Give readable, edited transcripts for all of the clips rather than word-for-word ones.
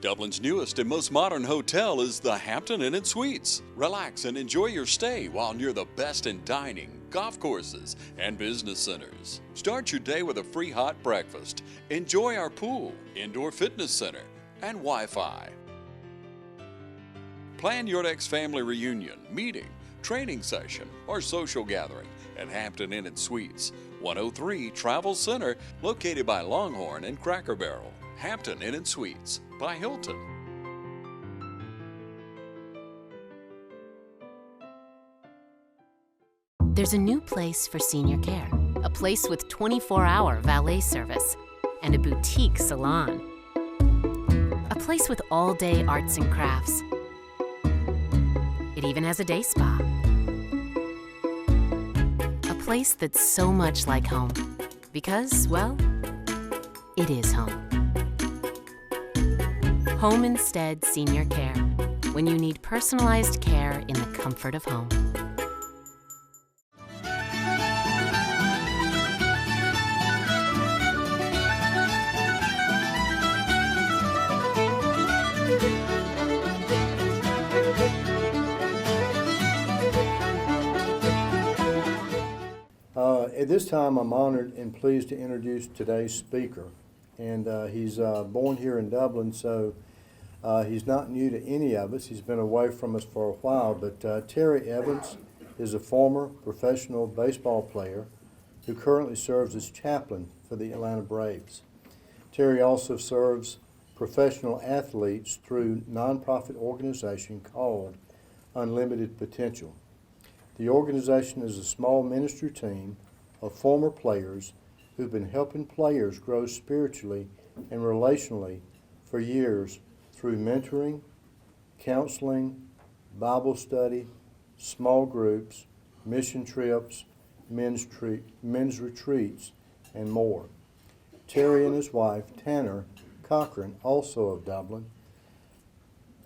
Dublin's newest and most modern hotel is the Hampton Inn & Suites. Relax and enjoy your stay while near the best in dining, golf courses, and business centers. Start your day with a free hot breakfast. Enjoy our pool, indoor fitness center, and Wi-Fi. Plan your next family reunion, meeting, training session, or social gathering at Hampton Inn & Suites, 103 Travel Center, located by Longhorn and Cracker Barrel. Hampton Inn & Suites by Hilton. There's a new place for senior care, a place with 24-hour valet service and a boutique salon, a place with all-day arts and crafts. It even has a day spa. A place that's so much like home because, well, it is home. Home Instead Senior Care, when you need personalized care in the comfort of home. At this time, I'm honored and pleased to introduce today's speaker. And he's born here in Dublin, so he's not new to any of us. He's been away from us for a while, but Terry Evans is a former professional baseball player who currently serves as chaplain for the Atlanta Braves. Terry also serves professional athletes through a nonprofit organization called Unlimited Potential. The organization is a small ministry team of former players who've been helping players grow spiritually and relationally for years through mentoring, counseling, Bible study, small groups, mission trips, men's retreats, and more. Terry and his wife, Tanner Cochran, also of Dublin,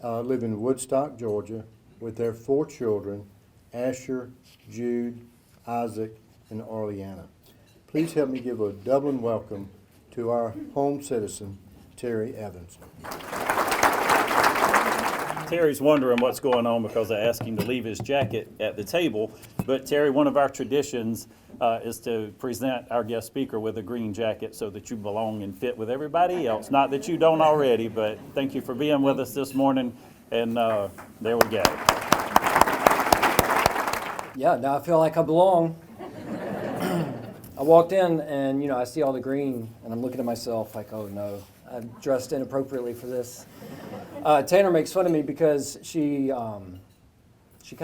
live in Woodstock, Georgia, with their 4 children, Asher, Jude, Isaac, and Orleana. Please help me give a Dublin welcome to our home citizen, Terry Evans. Terry's wondering what's going on because I asked him to leave his jacket at the table. But Terry, one of our traditions is to present our guest speaker with a green jacket so that you belong and fit with everybody else. Not that you don't already, but thank you for being with us this morning. And there we go. Yeah, now I feel like I belong. I walked in and, I see all the green and I'm looking at myself like, oh no, I'm dressed inappropriately for this. Tanner makes fun of me because she kind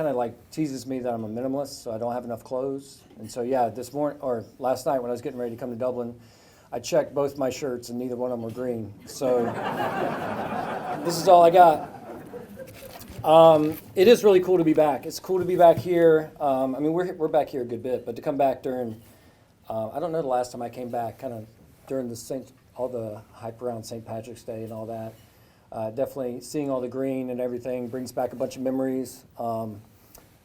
of like teases me that I'm a minimalist, so I don't have enough clothes. And so yeah, this morning or last night when I was getting ready to come to Dublin, I checked both my shirts and neither one of them were green. So this is all I got. It is really cool to be back. It's cool to be back here. We're back here a good bit, but to come back during, I don't know the last time I came back, kind of during all the hype around St. Patrick's Day and all that. Definitely seeing all the green and everything brings back a bunch of memories. A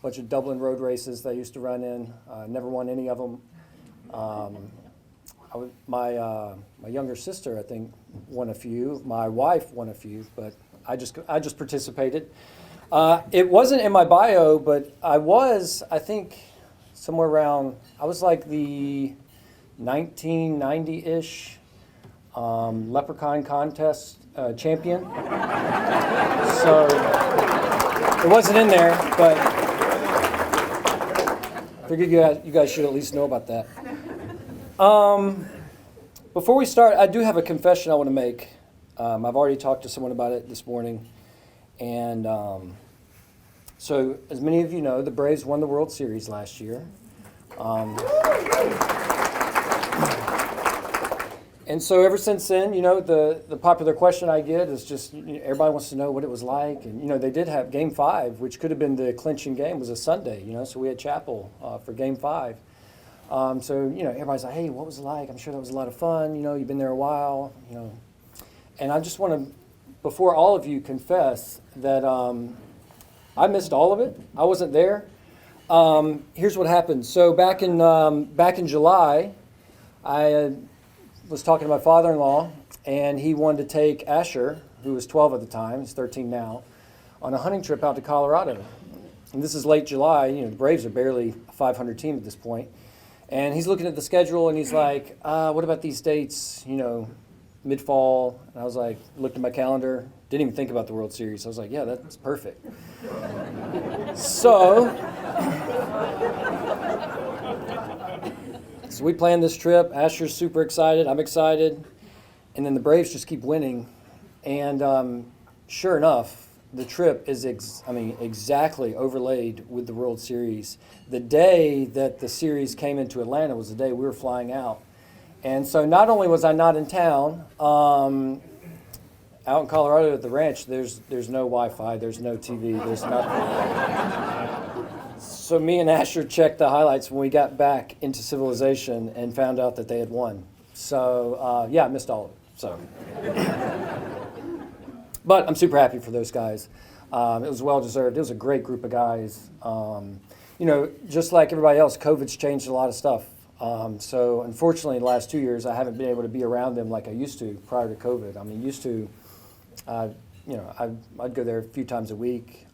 bunch of Dublin road races that I used to run in. Never won any of them. My younger sister, I think, won a few. My wife won a few, but I just participated. It wasn't in my bio, but I was, I think, somewhere around, I was like the 1990-ish Leprechaun Contest champion. So it wasn't in there, but I figured you guys should at least know about that. Before we start, I do have a confession I want to make. I've already talked to someone about it this morning. And so, as many of you know, the Braves won the World Series last year. And so ever since then, the popular question I get is just, everybody wants to know what it was like. And, they did have Game 5, which could have been the clinching game, was a Sunday, so we had chapel for Game 5. So, everybody's like, hey, what was it like? I'm sure that was a lot of fun. You've been there a while, And I just want to, before all of you, confess that I missed all of it. I wasn't there. Here's what happened. So back in July, I was talking to my father-in-law, and he wanted to take Asher, who was 12 at the time, he's 13 now, on a hunting trip out to Colorado. And this is late July. The Braves are barely a 500 team at this point. And he's looking at the schedule, and he's like, what about these dates, mid-fall? And I was like, looked at my calendar, didn't even think about the World Series. I was like, yeah, that's perfect. So we planned this trip. Asher's super excited. I'm excited. And then the Braves just keep winning. And sure enough, the trip is exactly overlaid with the World Series. The day that the series came into Atlanta was the day we were flying out. And so not only was I not in town, out in Colorado at the ranch, there's no Wi-Fi, there's no TV, there's nothing. So me and Asher checked the highlights when we got back into civilization and found out that they had won. So I missed all of it. So. But I'm super happy for those guys. It was well-deserved. It was a great group of guys. Just like everybody else, COVID's changed a lot of stuff. So unfortunately, the last 2 years, I haven't been able to be around them like I used to prior to COVID. I'd go there a few times a week.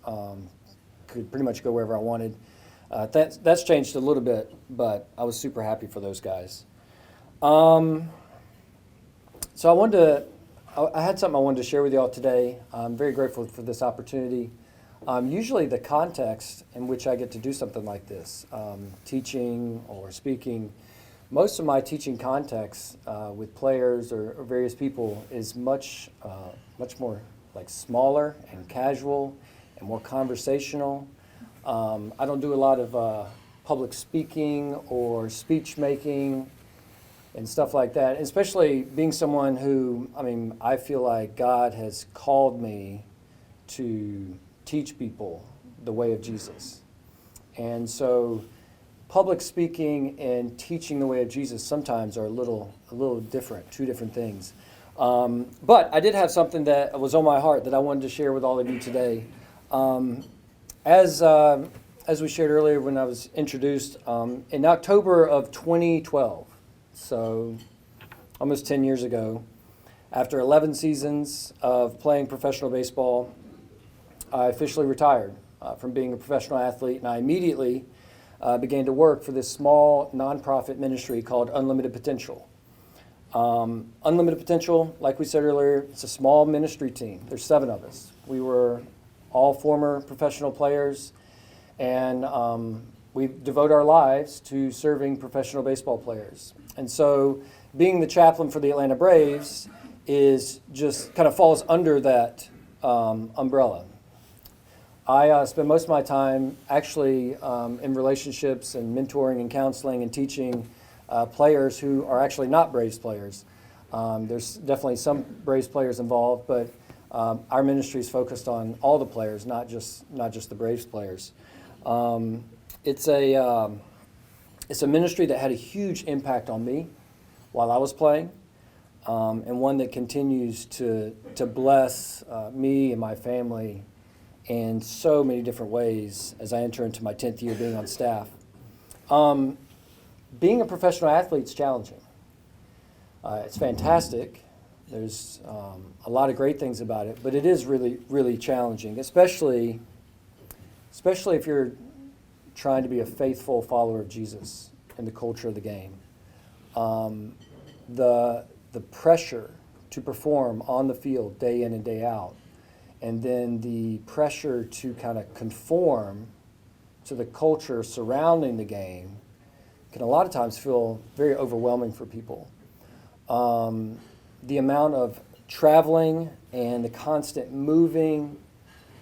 Could pretty much go wherever I wanted. That's changed a little bit, but I was super happy for those guys. So I had something I wanted to share with you all today. I'm very grateful for this opportunity. Usually the context in which I get to do something like this, teaching or speaking, most of my teaching context with players or various people is much more like smaller and casual and more conversational. I don't do a lot of public speaking or speech making and stuff like that, especially being someone who, I feel like God has called me to teach people the way of Jesus. And so public speaking and teaching the way of Jesus sometimes are a little different, two different things. But I did have something that was on my heart that I wanted to share with all of you today. As we shared earlier when I was introduced, in October of 2012, so almost 10 years ago, after 11 seasons of playing professional baseball, I officially retired from being a professional athlete, and I immediately began to work for this small nonprofit ministry called Unlimited Potential. Unlimited Potential, like we said earlier, it's a small ministry team. There's 7 of us. We were all former professional players, and we devote our lives to serving professional baseball players. And so being the chaplain for the Atlanta Braves is just kind of falls under that umbrella. I spend most of my time actually in relationships and mentoring and counseling and teaching players who are actually not Braves players. There's definitely some Braves players involved, but our ministry is focused on all the players, not just the Braves players. It's a ministry that had a huge impact on me while I was playing, and one that continues to bless me and my family in so many different ways as I enter into my 10th year being on staff. Being a professional athlete is challenging. It's fantastic. There's a lot of great things about it, but it is really, really challenging, especially if you're trying to be a faithful follower of Jesus in the culture of the game. The pressure to perform on the field day in and day out, and then the pressure to kind of conform to the culture surrounding the game can a lot of times feel very overwhelming for people. The amount of traveling and the constant moving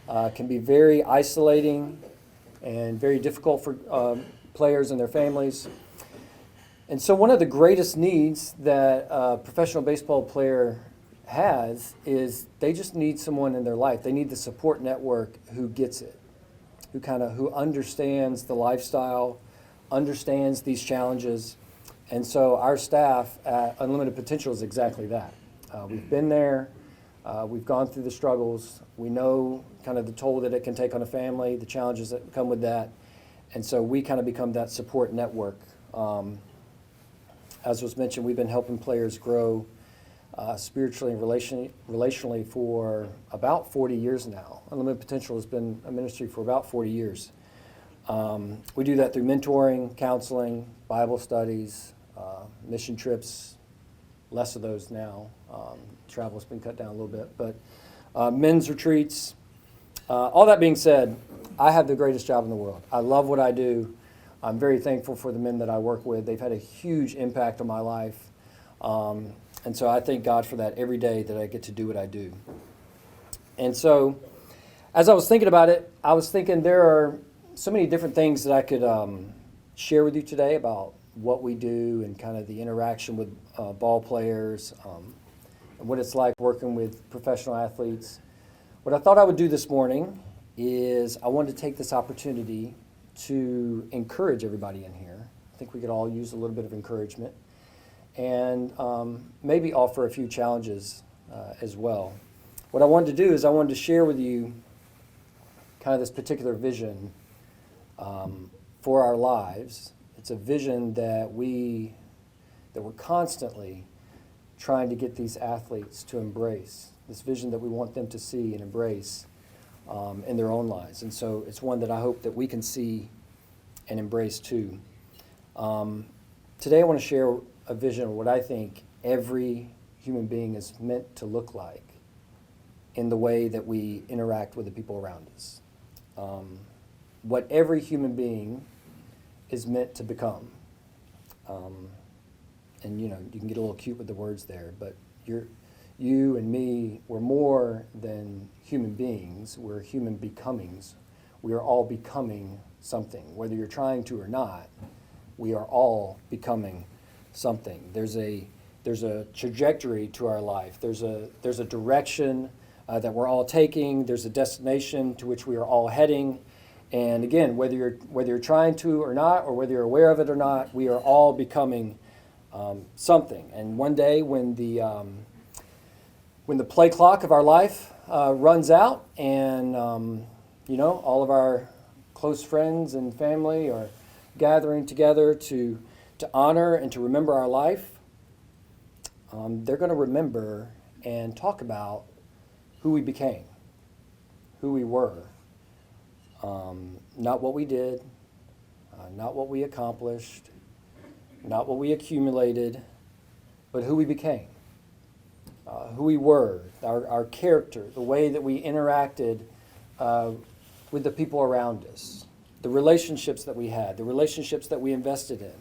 can be very isolating and very difficult for players and their families. And so one of the greatest needs that a professional baseball player has is they just need someone in their life. They need the support network who gets it, who understands the lifestyle, understands these challenges. And so our staff at Unlimited Potential is exactly that. We've been there. We've gone through the struggles. We know kind of the toll that it can take on a family, the challenges that come with that. And so we kind of become that support network. As was mentioned, we've been helping players grow spiritually and relationally for about 40 years now. Unlimited Potential has been a ministry for about 40 years. We do that through mentoring, counseling, Bible studies, mission trips, less of those now. Travel's been cut down a little bit, but men's retreats. All that being said, I have the greatest job in the world. I love what I do. I'm very thankful for the men that I work with. They've had a huge impact on my life. And so I thank God for that every day that I get to do what I do. And so as I was thinking about it, I was thinking there are so many different things that I could share with you today about what we do and kind of the interaction with ball players and what it's like working with professional athletes. What I thought I would do this morning is I wanted to take this opportunity to encourage everybody in here. I think we could all use a little bit of encouragement and maybe offer a few challenges as well. What I wanted to do is I wanted to share with you kind of this particular vision for our lives. It's a vision that we're constantly trying to get these athletes to embrace, this vision that we want them to see and embrace in their own lives. And so it's one that I hope that we can see and embrace too. Today I want to share a vision of what I think every human being is meant to look like in the way that we interact with the people around us. What every human being is meant to become. And you can get a little cute with the words there, but you and me, we're more than human beings, we're human becomings. We are all becoming something. Whether you're trying to or not, we are all becoming something. There's a trajectory to our life. There's a direction that we're all taking. There's a destination to which we are all heading. And again, whether you're trying to or not, or whether you're aware of it or not, we are all becoming something. And one day, when the play clock of our life runs out, and all of our close friends and family are gathering together to honor and to remember our life, they're going to remember and talk about who we became, who we were. Not what we did, not what we accomplished, not what we accumulated, but who we became, who we were, our character, the way that we interacted with the people around us, the relationships that we had, the relationships that we invested in,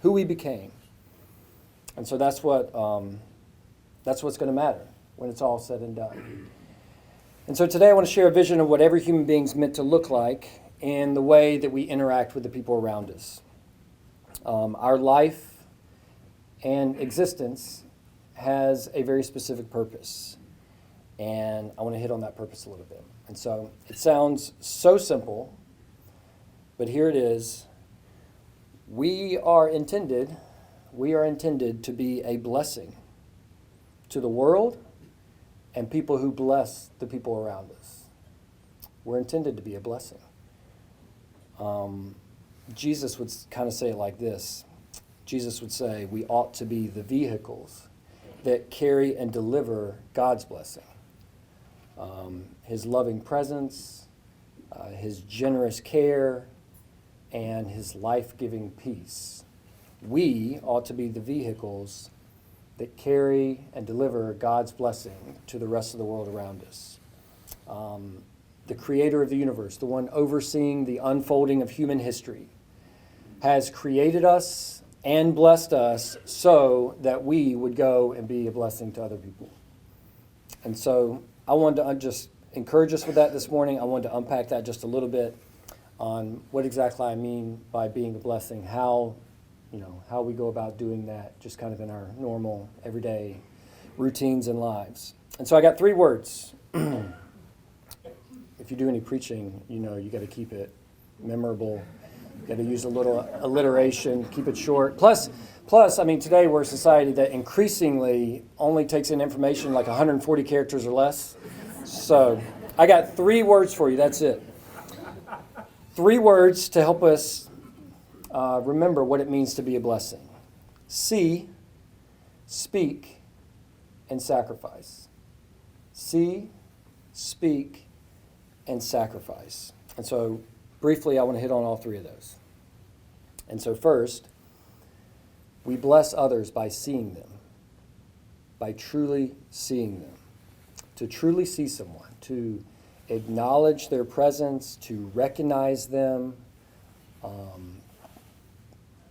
who we became. And so that's what's going to matter when it's all said and done. And so today I want to share a vision of what every human being is meant to look like in the way that we interact with the people around us. Our life and existence has a very specific purpose, and I want to hit on that purpose a little bit. And so it sounds so simple, but here it is. We are intended to be a blessing to the world and people who bless the people around us. We're intended to be a blessing. Jesus would kind of say it like this. Jesus would say we ought to be the vehicles that carry and deliver God's blessing. His loving presence, His generous care, and His life-giving peace. We ought to be the vehicles that carry and deliver God's blessing to the rest of the world around us. The creator of the universe, the one overseeing the unfolding of human history, has created us and blessed us so that we would go and be a blessing to other people. And so I wanted to just encourage us with that this morning. I wanted to unpack that just a little bit on what exactly I mean by being a blessing, how we go about doing that just kind of in our normal, everyday routines and lives. And so I got 3 words. If you do any preaching, you got to keep it memorable. You got to use a little alliteration, keep it short. Plus, today we're a society that increasingly only takes in information like 140 characters or less. So I got 3 words for you. That's it. 3 words to help us remember what it means to be a blessing. See, speak, and sacrifice. See, speak, and sacrifice. And so briefly, I want to hit on all three of those. And so first, we bless others by seeing them, by truly seeing them. To truly see someone, to acknowledge their presence, to recognize them,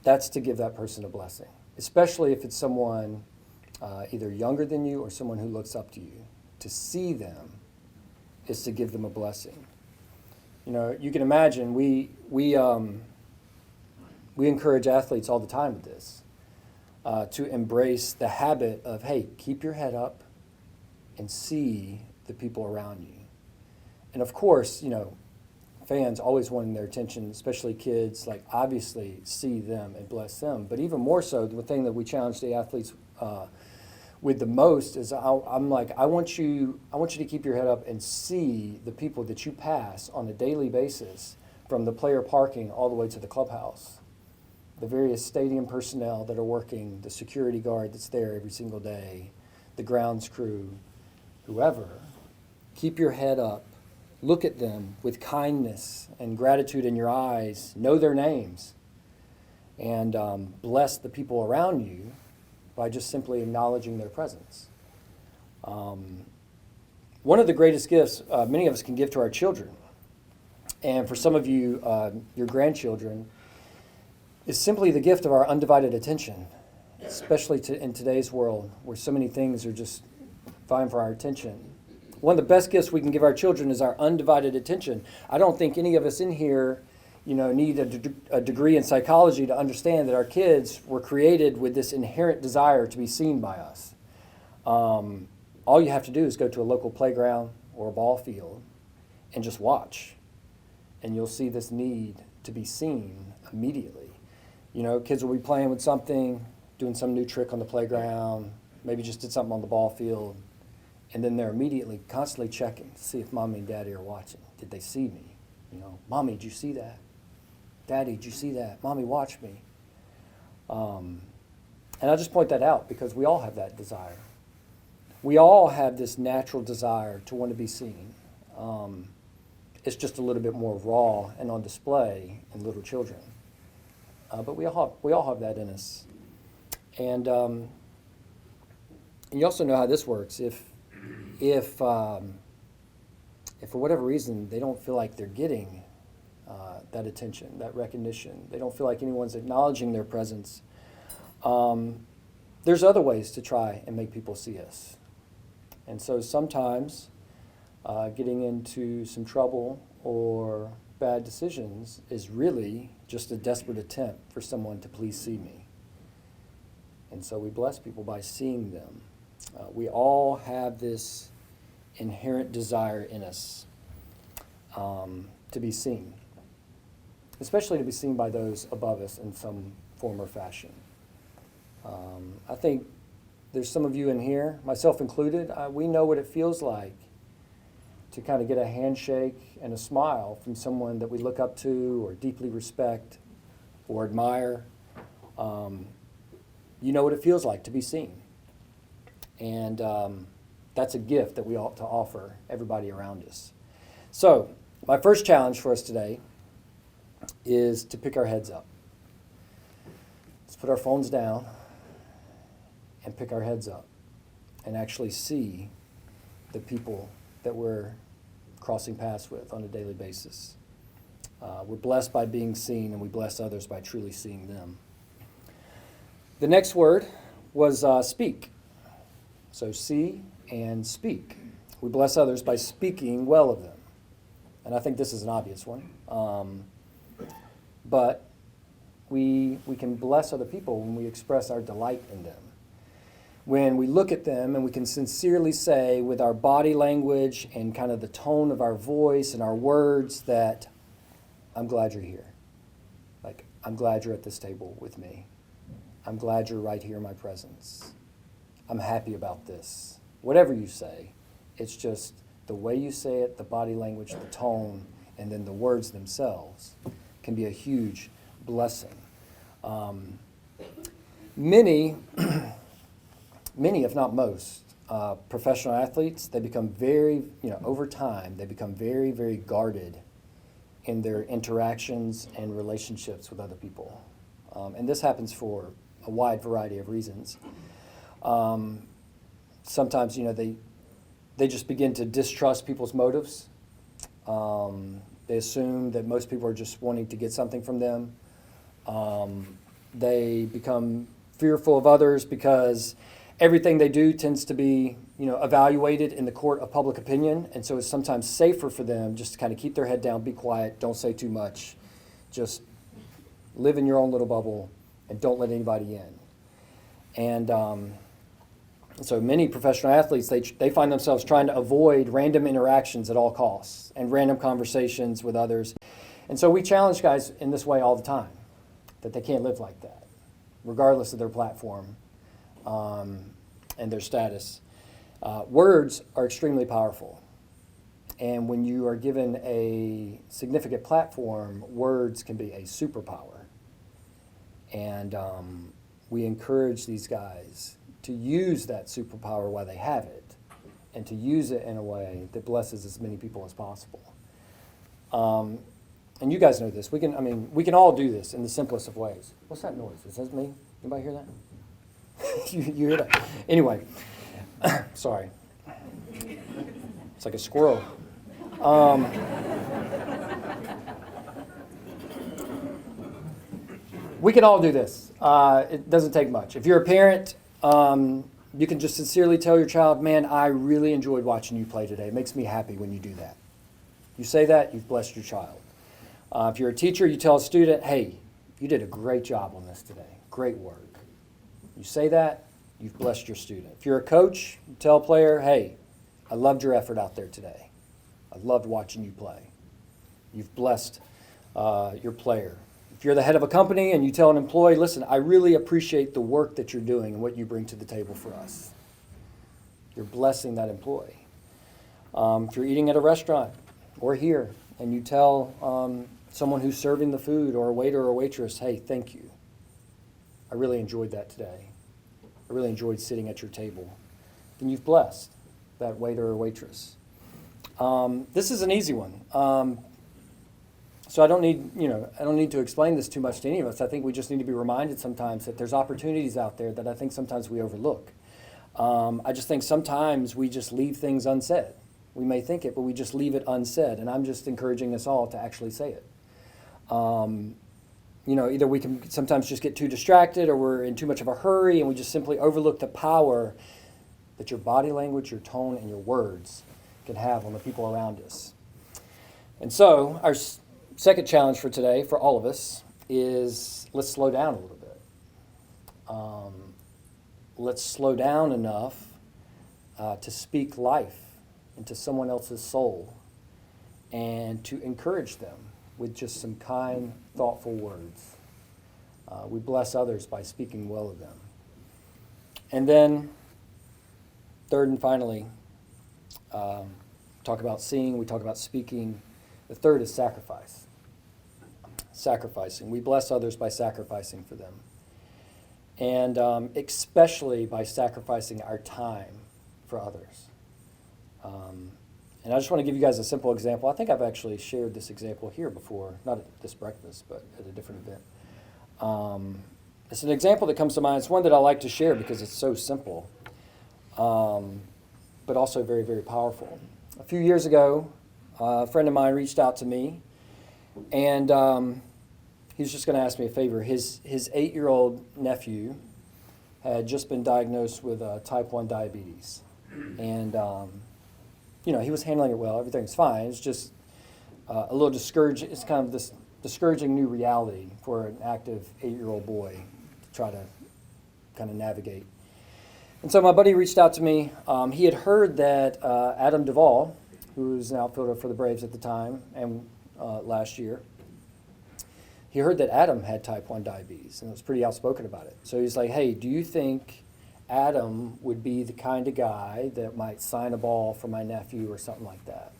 that's to give that person a blessing, especially if it's someone either younger than you or someone who looks up to you. To see them is to give them a blessing. You know, you can imagine we encourage athletes all the time with this, to embrace the habit of, hey, keep your head up and see the people around you. And of course, you know, fans always wanting their attention, especially kids, like obviously see them and bless them. But even more so, the thing that we challenge the athletes with the most is I'm like, I want you to keep your head up and see the people that you pass on a daily basis, from the player parking all the way to the clubhouse. The various stadium personnel that are working, the security guard that's there every single day, the grounds crew, whoever. Keep your head up. Look at them with kindness and gratitude in your eyes. Know their names. And bless the people around you by just simply acknowledging their presence. One of the greatest gifts many of us can give to our children, and for some of you, your grandchildren, is simply the gift of our undivided attention, especially in today's world where so many things are just vying for our attention. One of the best gifts we can give our children is our undivided attention. I don't think any of us in here, you know, need a degree in psychology to understand that our kids were created with this inherent desire to be seen by us. All you have to do is go to a local playground or a ball field and just watch, and you'll see this need to be seen immediately. You know, kids will be playing with something, doing some new trick on the playground, maybe just did something on the ball field, and then they're immediately constantly checking to see if mommy and daddy are watching. Did they see me? You know, mommy, did you see that? Daddy, did you see that? Mommy, watch me. And I just point that out because we all have that desire. We all have this natural desire to want to be seen. It's just a little bit more raw and on display in little children. But we all have that in us. And you also know how this works. If for whatever reason they don't feel like they're getting that attention, that recognition, they don't feel like anyone's acknowledging their presence, there's other ways to try and make people see us. And so sometimes getting into some trouble or bad decisions is really just a desperate attempt for someone to please see me. And so we bless people by seeing them. We all have this inherent desire in us to be seen, especially to be seen by those above us in some form or fashion. I think there's some of you in here, myself included, we know what it feels like to kind of get a handshake and a smile from someone that we look up to or deeply respect or admire. You know what it feels like to be seen. And that's a gift that we ought to offer everybody around us. So my first challenge for us today is to pick our heads up. Let's put our phones down and pick our heads up and actually see the people that we're crossing paths with on a daily basis. We're blessed by being seen, and we bless others by truly seeing them. The next word was speak. So see and speak. We bless others by speaking well of them. And I think this is an obvious one. But we can bless other people when we express our delight in them. When we look at them and we can sincerely say with our body language and kind of the tone of our voice and our words that, I'm glad you're here. Like, I'm glad you're at this table with me. I'm glad you're right here in my presence. I'm happy about this. Whatever you say, it's just the way you say it, the body language, the tone, and then the words themselves can be a huge blessing. Many, if not most, professional athletes, they become very, over time, they become very, very guarded in their interactions and relationships with other people. And this happens for a wide variety of reasons. Sometimes, they just begin to distrust people's motives. They assume that most people are just wanting to get something from them. They become fearful of others because everything they do tends to be, evaluated in the court of public opinion. And so it's sometimes safer for them just to kind of keep their head down, be quiet, don't say too much, just live in your own little bubble and don't let anybody in. And so many professional athletes, they find themselves trying to avoid random interactions at all costs and random conversations with others. And so we challenge guys in this way all the time, that they can't live like that, regardless of their platform and their status. Words are extremely powerful. And when you are given a significant platform, words can be a superpower. And we encourage these guys to use that superpower while they have it, and to use it in a way that blesses as many people as possible. And you guys know this. We can all do this in the simplest of ways. What's that noise? Is that me? Anybody hear that? you hear that? Anyway, sorry. It's like a squirrel. We can all do this. It doesn't take much. If you're a parent, you can just sincerely tell your child, man, I really enjoyed watching you play today. It makes me happy when you do that. You say that, you've blessed your child. If you're a teacher, you tell a student, hey, you did a great job on this today. Great work. You say that, you've blessed your student. If you're a coach, you tell a player, hey, I loved your effort out there today. I loved watching you play. You've blessed your player. If you're the head of a company and you tell an employee, listen, I really appreciate the work that you're doing and what you bring to the table for us. You're blessing that employee. If you're eating at a restaurant or here and you tell someone who's serving the food or a waiter or a waitress, hey, thank you. I really enjoyed that today. I really enjoyed sitting at your table. Then you've blessed that waiter or waitress. This is an easy one. So I don't need to explain this too much to any of us. I think we just need to be reminded sometimes that there's opportunities out there that I think sometimes we overlook. I just think sometimes we just leave things unsaid. We may think it, but we just leave it unsaid. And I'm just encouraging us all to actually say it. Either we can sometimes just get too distracted or we're in too much of a hurry and we just simply overlook the power that your body language, your tone, and your words can have on the people around us. And so our second challenge for today, for all of us, is let's slow down a little bit. Let's slow down enough to speak life into someone else's soul and to encourage them with just some kind, thoughtful words. We bless others by speaking well of them. And then, third and finally, talk about seeing, we talk about speaking. The third is sacrifice. Sacrificing. We bless others by sacrificing for them. And especially by sacrificing our time for others. And I just want to give you guys a simple example. I think I've actually shared this example here before, not at this breakfast, but at a different event. It's an example that comes to mind. It's one that I like to share because it's so simple, but also very, very powerful. A few years ago, a friend of mine reached out to me, and he was just going to ask me a favor. His 8-year-old nephew had just been diagnosed with type 1 diabetes. And, he was handling it well. Everything's fine. It's just a little discouraging. It's kind of this discouraging new reality for an active 8-year-old boy to try to kind of navigate. And so my buddy reached out to me. He had heard that Adam Duvall, who was an outfielder for the Braves at the time and last year, he heard that Adam had type 1 diabetes and was pretty outspoken about it. So he's like, hey, do you think Adam would be the kind of guy that might sign a ball for my nephew or something like that?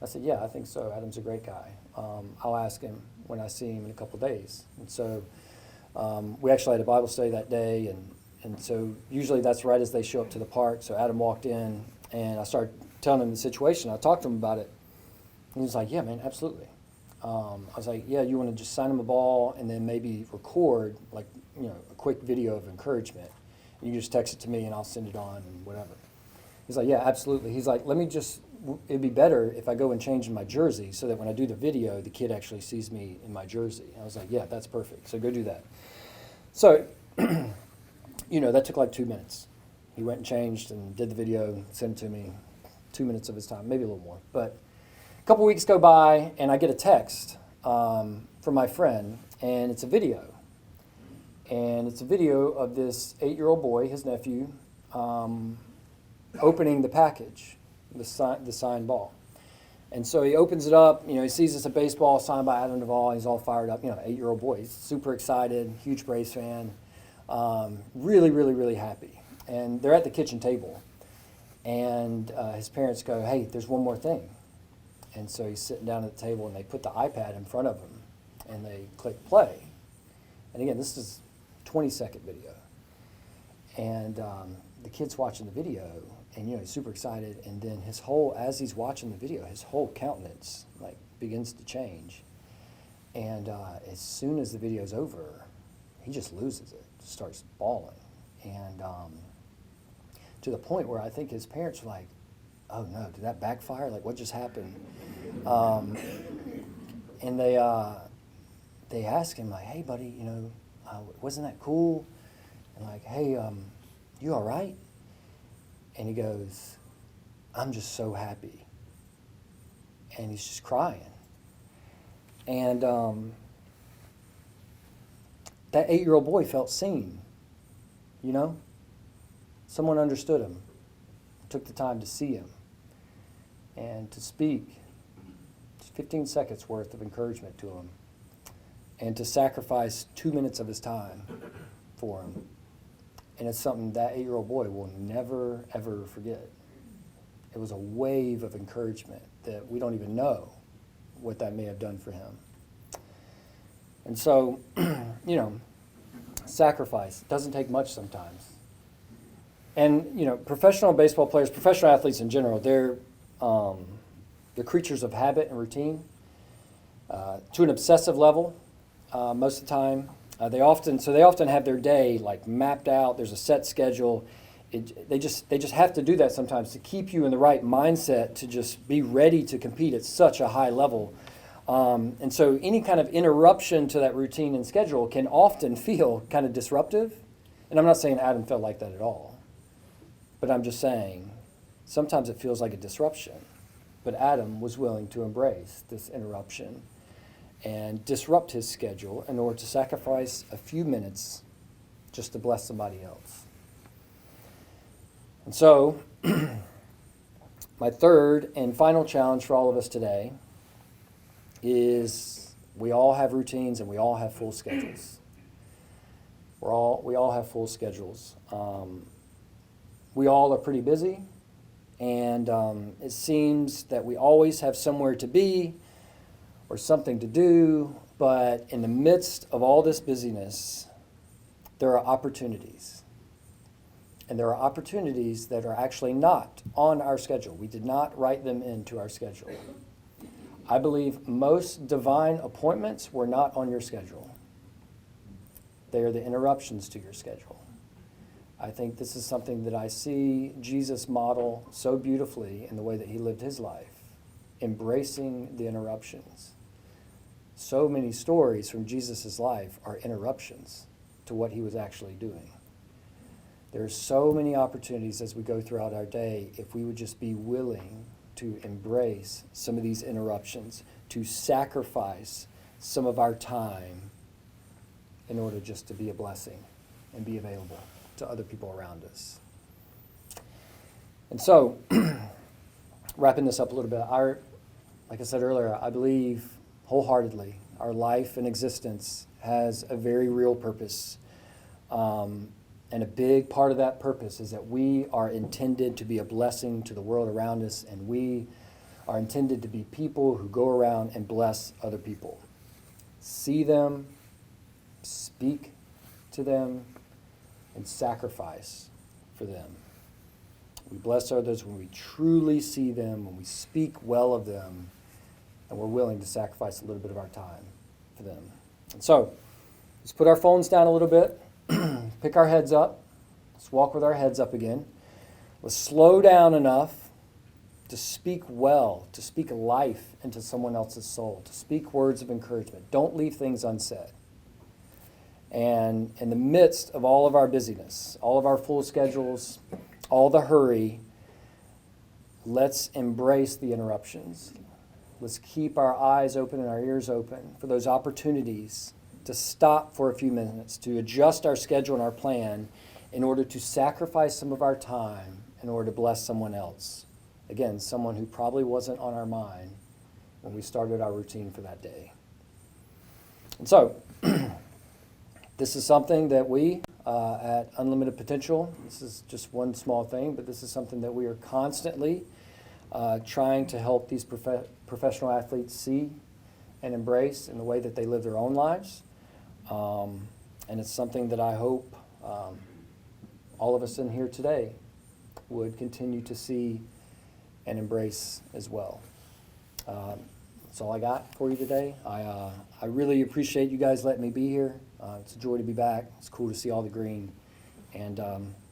I said, yeah, I think so. Adam's a great guy. I'll ask him when I see him in a couple of days. And so we actually had a Bible study that day, and And so usually that's right as they show up to the park. So Adam walked in, and I started telling him the situation. I talked to him about it. And he was like, yeah, man, absolutely. I was like, yeah, you want to just sign him a ball and then maybe record, like, you know, a quick video of encouragement. You just text it to me and I'll send it on and whatever. He's like, yeah, absolutely. He's like, it'd be better if I go and change in my jersey so that when I do the video, the kid actually sees me in my jersey. I was like, yeah, that's perfect. So go do that. So, you know, that took like 2 minutes. He went and changed and did the video, sent it to me, 2 minutes of his time, maybe a little more. But a couple weeks go by, and I get a text from my friend, and it's a video. And it's a video of this 8-year-old boy, his nephew, opening the package, the signed ball. And so he opens it up, you know, he sees it's a baseball signed by Adam Duvall, he's all fired up, you know, 8-year-old boy. He's super excited, huge Braves fan, really, really, really happy. And they're at the kitchen table, and his parents go, hey, there's one more thing. And so he's sitting down at the table, and they put the iPad in front of him, and they click play. And again, this is a 20-second video. And the kid's watching the video, and, you know, he's super excited. And then as he's watching the video, his whole countenance, like, begins to change. And as soon as the video's over, he just loses it, starts bawling. And to the point where I think his parents were like, oh no, did that backfire? Like, what just happened? And they asked him, like, hey buddy, you know, wasn't that cool? And like, hey, you all right? And he goes, I'm just so happy. And he's just crying. And that 8-year-old boy felt seen, you know? Someone understood him, took the time to see him, and to speak 15 seconds worth of encouragement to him, and to sacrifice 2 minutes of his time for him. And it's something that 8-year-old boy will never, ever forget. It was a wave of encouragement that we don't even know what that may have done for him. And so, you know, sacrifice doesn't take much sometimes. And, you know, professional baseball players, professional athletes in general, they're creatures of habit and routine to an obsessive level most of the time. They often have their day like mapped out. There's a set schedule. They just have to do that sometimes to keep you in the right mindset to just be ready to compete at such a high level. And so any kind of interruption to that routine and schedule can often feel kind of disruptive. And I'm not saying Adam felt like that at all. But I'm just saying, sometimes it feels like a disruption. But Adam was willing to embrace this interruption and disrupt his schedule in order to sacrifice a few minutes just to bless somebody else. And so, my third and final challenge for all of us today is we all have routines and we all have full schedules. We all have full schedules. We all are pretty busy, and it seems that we always have somewhere to be or something to do, but in the midst of all this busyness, there are opportunities. And there are opportunities that are actually not on our schedule. We did not write them into our schedule. I believe most divine appointments were not on your schedule. They are the interruptions to your schedule. I think this is something that I see Jesus model so beautifully in the way that he lived his life, embracing the interruptions. So many stories from Jesus' life are interruptions to what he was actually doing. There are so many opportunities as we go throughout our day if we would just be willing to embrace some of these interruptions, to sacrifice some of our time in order just to be a blessing and be available to other people around us. And so, wrapping this up a little bit, like I said earlier, I believe wholeheartedly our life and existence has a very real purpose. And a big part of that purpose is that we are intended to be a blessing to the world around us, and we are intended to be people who go around and bless other people. See them, speak to them, and sacrifice for them. We bless others when we truly see them, when we speak well of them, and we're willing to sacrifice a little bit of our time for them. And so, let's put our phones down a little bit, pick our heads up, let's walk with our heads up again. Let's slow down enough to speak well, to speak life into someone else's soul, to speak words of encouragement. Don't leave things unsaid. And in the midst of all of our busyness, all of our full schedules, all the hurry, let's embrace the interruptions. Let's keep our eyes open and our ears open for those opportunities to stop for a few minutes, to adjust our schedule and our plan in order to sacrifice some of our time in order to bless someone else. Again, someone who probably wasn't on our mind when we started our routine for that day. And so, this is something that we at Unlimited Potential, this is just one small thing, but this is something that we are constantly trying to help these professional athletes see and embrace in the way that they live their own lives. And it's something that I hope all of us in here today would continue to see and embrace as well. That's all I got for you today. I really appreciate you guys letting me be here. It's a joy to be back. It's cool to see all the green. And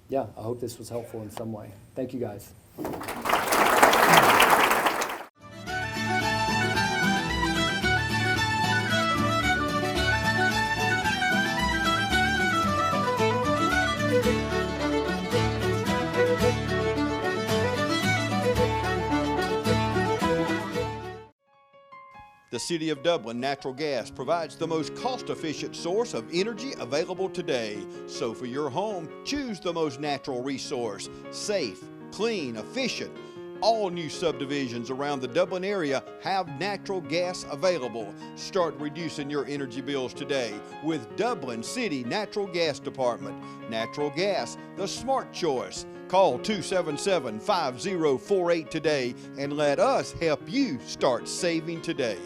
yeah, I hope this was helpful in some way. Thank you guys. The City of Dublin Natural Gas provides the most cost-efficient source of energy available today. So for your home, choose the most natural resource. Safe, clean, efficient. All new subdivisions around the Dublin area have natural gas available. Start reducing your energy bills today with Dublin City Natural Gas Department. Natural gas, the smart choice. Call 277-5048 today and let us help you start saving today.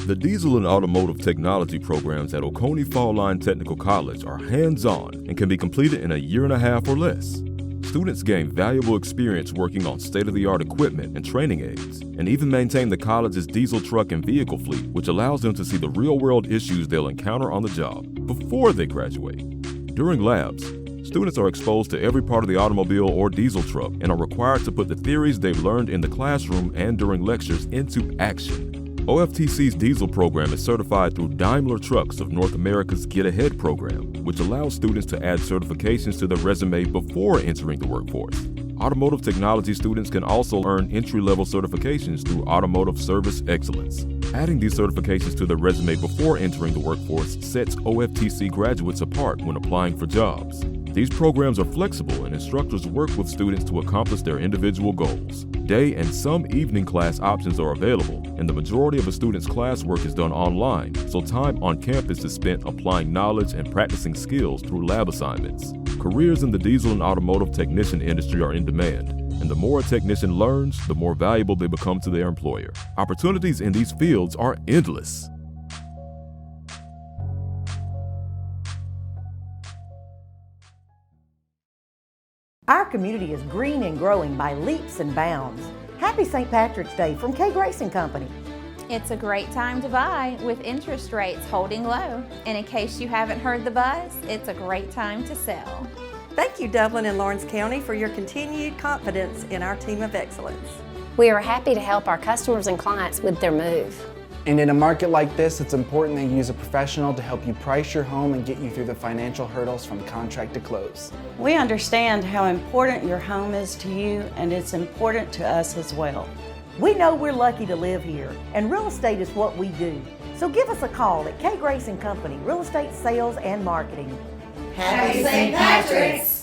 The diesel and automotive technology programs at Oconee Fall Line Technical College are hands-on and can be completed in a year and a half or less. Students gain valuable experience working on state-of-the-art equipment and training aids, and even maintain the college's diesel truck and vehicle fleet, which allows them to see the real-world issues they'll encounter on the job before they graduate. During labs, students are exposed to every part of the automobile or diesel truck and are required to put the theories they've learned in the classroom and during lectures into action. OFTC's diesel program is certified through Daimler Trucks of North America's Get Ahead program, which allows students to add certifications to their resume before entering the workforce. Automotive technology students can also earn entry-level certifications through Automotive Service Excellence. Adding these certifications to their resume before entering the workforce sets OFTC graduates apart when applying for jobs. These programs are flexible and instructors work with students to accomplish their individual goals. Day and some evening class options are available, and the majority of a student's classwork is done online, so time on campus is spent applying knowledge and practicing skills through lab assignments. Careers in the diesel and automotive technician industry are in demand, and the more a technician learns, the more valuable they become to their employer. Opportunities in these fields are endless. Our community is green and growing by leaps and bounds. Happy St. Patrick's Day from K. Grace & Company. It's a great time to buy with interest rates holding low. And in case you haven't heard the buzz, it's a great time to sell. Thank you, Dublin and Lawrence County, for your continued confidence in our team of excellence. We are happy to help our customers and clients with their move. And in a market like this, it's important that you use a professional to help you price your home and get you through the financial hurdles from contract to close. We understand how important your home is to you, and it's important to us as well. We know we're lucky to live here, and real estate is what we do. So give us a call at K. Grace & Company, Real Estate Sales and Marketing. Happy St. Patrick's!